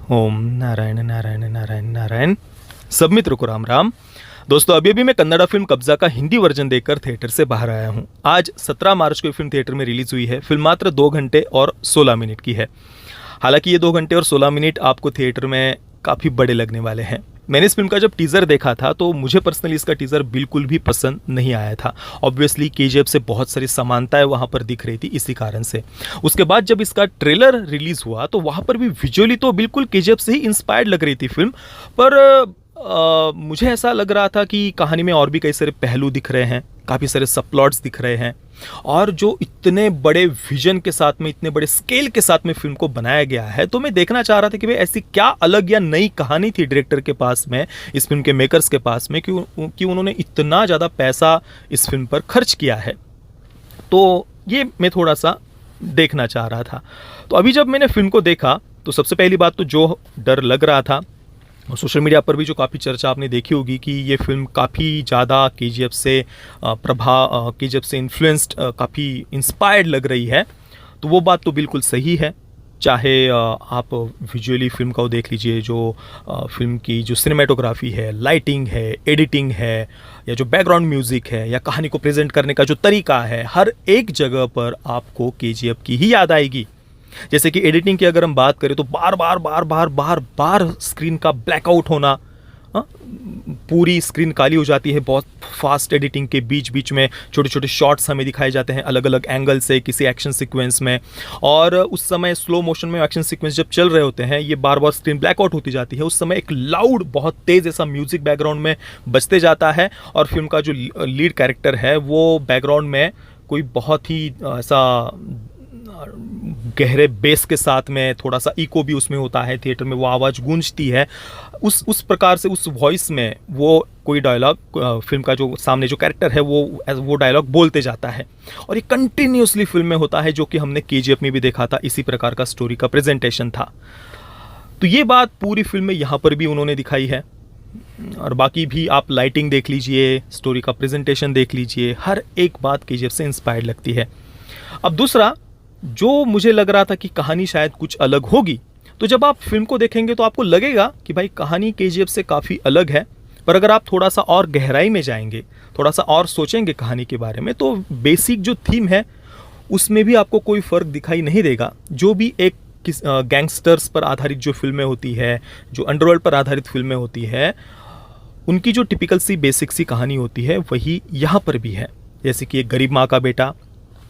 ओम नारायण नारायण नारायण नारायण। सब मित्र को राम राम। दोस्तों, अभी अभी मैं कन्नड़ा फिल्म कब्जा का हिंदी वर्जन देखकर थिएटर से बाहर आया हूँ। आज 17 मार्च को फिल्म थिएटर में रिलीज हुई है। फिल्म मात्र 2 घंटे और 16 मिनट की है। हालांकि ये 2 घंटे और 16 मिनट आपको थिएटर में काफ़ी बड़े लगने वाले हैं। मैंने इस फिल्म का जब टीज़र देखा था तो मुझे पर्सनली इसका टीज़र बिल्कुल भी पसंद नहीं आया था। ऑब्वियसली केजीएफ से बहुत सारी समानताएं वहाँ पर दिख रही थी, इसी कारण से। उसके बाद जब इसका ट्रेलर रिलीज़ हुआ तो वहाँ पर भी विजुअली तो बिल्कुल केजीएफ से ही इंस्पायर्ड लग रही थी फिल्म, पर मुझे ऐसा लग रहा था कि कहानी में और भी कई सारे पहलू दिख रहे हैं, काफ़ी सारे सबप्लॉट्स दिख रहे हैं, और जो इतने बड़े विजन के साथ में, इतने बड़े स्केल के साथ में फिल्म को बनाया गया है, तो मैं देखना चाह रहा था कि भाई ऐसी क्या अलग या नई कहानी थी डायरेक्टर के पास में, इस फिल्म के मेकर्स के पास में, कि उन्होंने इतना ज़्यादा पैसा इस फिल्म पर खर्च किया है। तो ये मैं थोड़ा सा देखना चाह रहा था। तो अभी जब मैंने फिल्म को देखा तो सबसे पहली बात तो जो डर लग रहा था, और सोशल मीडिया पर भी जो काफ़ी चर्चा आपने देखी होगी कि ये फिल्म काफ़ी ज़्यादा केजीएफ से केजीएफ से इन्फ्लुएंस्ड, काफ़ी इंस्पायर्ड लग रही है, तो वो बात तो बिल्कुल सही है। चाहे आप विजुअली फिल्म को देख लीजिए, जो फिल्म की जो सिनेमेटोग्राफी है, लाइटिंग है, एडिटिंग है, या जो बैकग्राउंड म्यूज़िक है, या कहानी को प्रेजेंट करने का जो तरीका है, हर एक जगह पर आपको केजीएफ की ही याद आएगी। जैसे कि एडिटिंग की अगर हम बात करें तो बार बार बार बार बार बार स्क्रीन का ब्लैकआउट होना, पूरी स्क्रीन काली हो जाती है। बहुत फास्ट एडिटिंग के बीच बीच में छोटे छोटे शॉट्स हमें दिखाए जाते हैं अलग अलग एंगल से किसी एक्शन सीक्वेंस में, और उस समय स्लो मोशन में एक्शन सीक्वेंस जब चल रहे होते हैं, ये बार बार स्क्रीन ब्लैकआउट होती जाती है। उस समय एक लाउड, बहुत तेज़ ऐसा म्यूजिक बैकग्राउंड में बजते जाता है, और फिल्म का जो लीड कैरेक्टर है वो बैकग्राउंड में कोई बहुत ही ऐसा गहरे बेस के साथ में, थोड़ा सा इको भी उसमें होता है, थिएटर में वो आवाज़ गूंजती है। उस प्रकार से उस वॉइस में वो कोई डायलॉग, फिल्म का जो सामने जो कैरेक्टर है वो डायलॉग बोलते जाता है, और ये कंटिन्यूसली फिल्म में होता है, जो कि हमने केजीएफ में भी देखा था। इसी प्रकार का स्टोरी का प्रेजेंटेशन था। तो ये बात पूरी फिल्म में यहाँ पर भी उन्होंने दिखाई है, और बाकी भी आप लाइटिंग देख लीजिए, स्टोरी का प्रेजेंटेशन देख लीजिए, हर एक बात केजीएफ से इंस्पायर्ड लगती है। अब दूसरा, जो मुझे लग रहा था कि कहानी शायद कुछ अलग होगी, तो जब आप फिल्म को देखेंगे तो आपको लगेगा कि भाई कहानी केजीएफ से काफ़ी अलग है, पर अगर आप थोड़ा सा और गहराई में जाएंगे, थोड़ा सा और सोचेंगे कहानी के बारे में, तो बेसिक जो थीम है उसमें भी आपको कोई फ़र्क दिखाई नहीं देगा। जो भी एक गैंगस्टर्स पर आधारित जो फिल्में होती है, जो अंडरवर्ल्ड पर आधारित फिल्में होती है, उनकी जो टिपिकल सी बेसिक सी कहानी होती है वही यहाँ पर भी है। जैसे कि एक गरीब माँ का बेटा,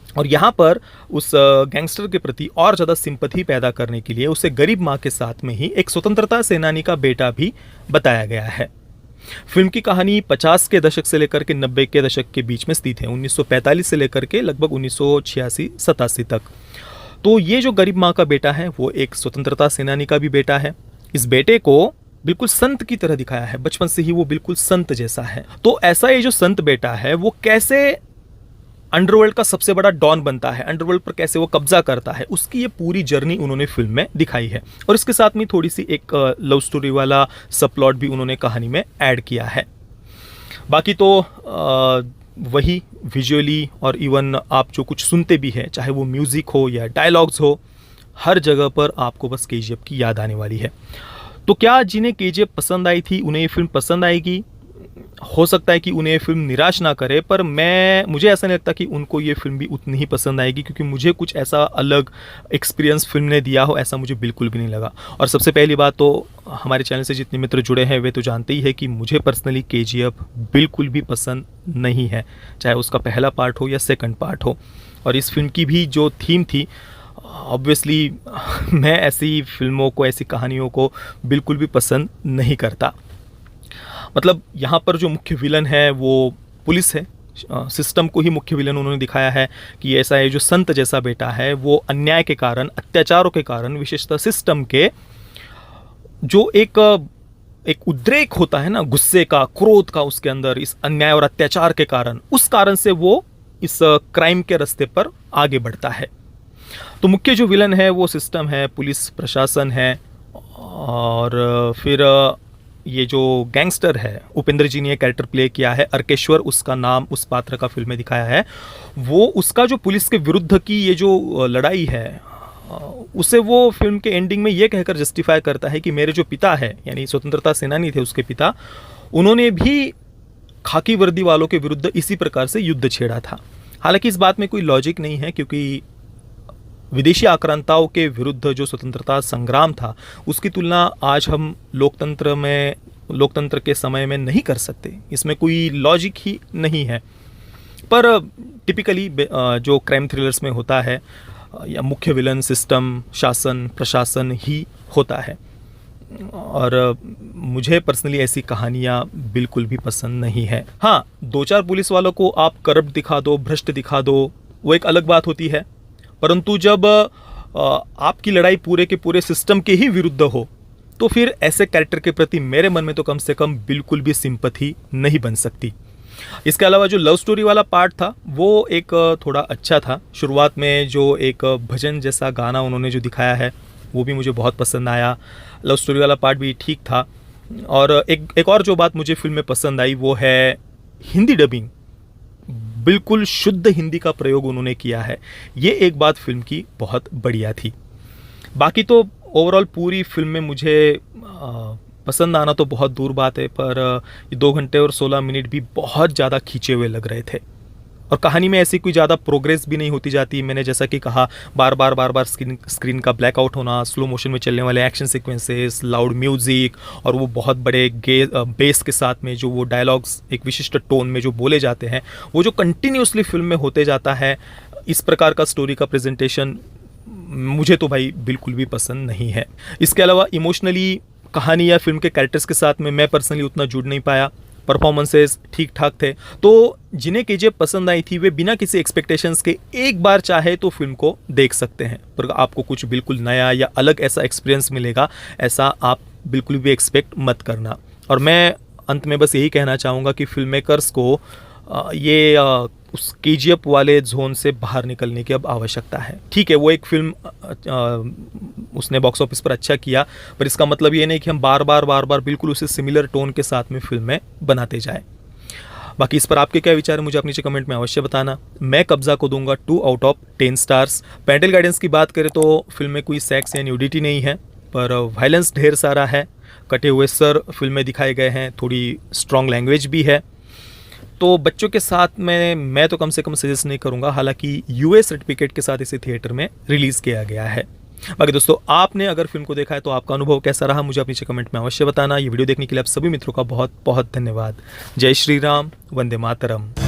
और यहाँ पर उस गैंगस्टर के प्रति और ज़्यादा सिंपैथी पैदा करने के लिए उसे गरीब माँ के साथ में ही एक स्वतंत्रता सेनानी का बेटा भी बताया गया है। फिल्म की कहानी 50 के दशक से लेकर के 90 के दशक के बीच में स्थित है, 1945 से लेकर के लगभग 1986-87 तक। तो ये जो गरीब माँ का बेटा है वो एक स्वतंत्रता सेनानी का भी बेटा है। इस बेटे को बिल्कुल संत की तरह दिखाया है, बचपन से ही वो बिल्कुल संत जैसा है। तो ऐसा ये जो संत बेटा है वो कैसे अंडरवर्ल्ड का सबसे बड़ा डॉन बनता है, अंडरवर्ल्ड पर कैसे वो कब्जा करता है, उसकी ये पूरी जर्नी उन्होंने फिल्म में दिखाई है। और इसके साथ में थोड़ी सी एक लव स्टोरी वाला सब प्लॉट भी उन्होंने कहानी में ऐड किया है। बाकी तो वही विजुअली और इवन आप जो कुछ सुनते भी हैं, चाहे वो म्यूज़िक हो या डायलॉग्स हो, हर जगह पर आपको बस केजीएफ की याद आने वाली है। तो क्या जिन्हें केजीएफ पसंद आई थी उन्हें ये फिल्म पसंद आएगी? हो सकता है कि उन्हें फिल्म निराश ना करे, पर मुझे ऐसा नहीं लगता कि उनको ये फिल्म भी उतनी ही पसंद आएगी, क्योंकि मुझे कुछ ऐसा अलग एक्सपीरियंस फिल्म ने दिया हो ऐसा मुझे बिल्कुल भी नहीं लगा। और सबसे पहली बात तो हमारे चैनल से जितने मित्र जुड़े हैं वे तो जानते ही है कि मुझे पर्सनली केजीएफ बिल्कुल भी पसंद नहीं है, चाहे उसका पहला पार्ट हो या सेकंड पार्ट हो। और इस फिल्म की भी जो थीम थी, ऑब्वियसली मैं ऐसी फिल्मों को, ऐसी कहानियों को बिल्कुल भी पसंद नहीं करता। मतलब यहाँ पर जो मुख्य विलन है वो पुलिस है, सिस्टम को ही मुख्य विलन उन्होंने दिखाया है कि ऐसा है जो संत जैसा बेटा है वो अन्याय के कारण, अत्याचारों के कारण, विशेषतः सिस्टम के जो एक उद्रेक होता है ना, गुस्से का, क्रोध का उसके अंदर, इस अन्याय और अत्याचार के कारण, उस कारण से वो इस क्राइम के रास्ते पर आगे बढ़ता है। तो मुख्य जो विलन है वो सिस्टम है, पुलिस प्रशासन है, और फिर ये जो गैंगस्टर है, उपेंद्र जी ने कैरेक्टर प्ले किया है, अर्केश्वर उसका नाम, उस पात्र का फिल्म में दिखाया है। वो उसका जो पुलिस के विरुद्ध की ये जो लड़ाई है, उसे वो फिल्म के एंडिंग में ये कहकर जस्टिफाई करता है कि मेरे जो पिता है, यानी स्वतंत्रता सेनानी थे उसके पिता, उन्होंने भी खाकी वर्दी वालों के विरुद्ध इसी प्रकार से युद्ध छेड़ा था। हालांकि इस बात में कोई लॉजिक नहीं है, क्योंकि विदेशी आक्रांताओं के विरुद्ध जो स्वतंत्रता संग्राम था उसकी तुलना आज हम लोकतंत्र के समय में नहीं कर सकते। इसमें कोई लॉजिक ही नहीं है। पर टिपिकली जो क्राइम थ्रिलर्स में होता है, या मुख्य विलन सिस्टम, शासन, प्रशासन ही होता है। और मुझे पर्सनली ऐसी कहानियाँ बिल्कुल भी पसंद नहीं है। हाँ, 2-4 पुलिस वालों को आप करप्ट दिखा दो, भ्रष्ट दिखा दो, वो एक अलग बात होती है। परंतु जब आपकी लड़ाई पूरे के पूरे सिस्टम के ही विरुद्ध हो, तो फिर ऐसे कैरेक्टर के प्रति मेरे मन में तो कम से कम बिल्कुल भी सिंपैथी नहीं बन सकती। इसके अलावा जो लव स्टोरी वाला पार्ट था वो एक थोड़ा अच्छा था। शुरुआत में जो एक भजन जैसा गाना उन्होंने जो दिखाया है वो भी मुझे बहुत पसंद आया। लव स्टोरी वाला पार्ट भी ठीक था। और एक और जो बात मुझे फिल्म में पसंद आई वो है हिंदी डबिंग। बिल्कुल शुद्ध हिंदी का प्रयोग उन्होंने किया है। ये एक बात फिल्म की बहुत बढ़िया थी। बाकी तो ओवरऑल पूरी फिल्म में मुझे पसंद आना तो बहुत दूर बात है, पर ये 2 घंटे और 16 मिनट भी बहुत ज़्यादा खींचे हुए लग रहे थे। और कहानी में ऐसी कोई ज़्यादा प्रोग्रेस भी नहीं होती जाती। मैंने जैसा कि कहा, बार बार स्क्रीन का ब्लैकआउट होना, स्लो मोशन में चलने वाले एक्शन सीक्वेंसेस, लाउड म्यूज़िक, और वो बहुत बड़े बेस के साथ में जो वो डायलॉग्स एक विशिष्ट टोन में जो बोले जाते हैं, वो जो कंटिन्यूसली फिल्म में होते जाता है, इस प्रकार का स्टोरी का प्रेजेंटेशन मुझे तो भाई बिल्कुल भी पसंद नहीं है। इसके अलावा इमोशनली कहानी या फिल्म के कैरेक्टर्स के साथ में मैं पर्सनली उतना जुड़ नहीं पाया। परफॉर्मेंसेस ठीक ठाक थे। तो जिन्हें केजीएफ पसंद आई थी वे बिना किसी एक्सपेक्टेशंस के एक बार चाहे तो फिल्म को देख सकते हैं, पर आपको कुछ बिल्कुल नया या अलग ऐसा एक्सपीरियंस मिलेगा ऐसा आप बिल्कुल भी एक्सपेक्ट मत करना। और मैं अंत में बस यही कहना चाहूँगा कि फिल्म मेकर्स को उस केजीएफ वाले जोन से बाहर निकलने की अब आवश्यकता है। ठीक है, वो एक फिल्म उसने बॉक्स ऑफिस पर अच्छा किया, पर इसका मतलब ये नहीं कि हम बार बार बिल्कुल उसी सिमिलर टोन के साथ में फिल्में बनाते जाएं। बाकी इस पर आपके क्या विचार है मुझे आप नीचे कमेंट में अवश्य बताना। मैं कब्जा को दूंगा 2 out of 10 stars. Parental guidance की बात करें तो फिल्म में कोई सेक्स या न्यूडिटी नहीं है, पर वायलेंस ढेर सारा है। कटे हुए सर फिल्म में दिखाए गए हैं, थोड़ी स्ट्रॉन्ग लैंग्वेज भी है। तो बच्चों के साथ में मैं तो कम से कम सजेस्ट नहीं करूंगा। हालांकि यूएस सर्टिफिकेट के साथ इसे थिएटर में रिलीज़ किया गया है। बाकी दोस्तों, आपने अगर फिल्म को देखा है तो आपका अनुभव कैसा रहा मुझे आप नीचे कमेंट में अवश्य बताना। ये वीडियो देखने के लिए आप सभी मित्रों का बहुत बहुत धन्यवाद। जय श्री राम, वंदे मातरम।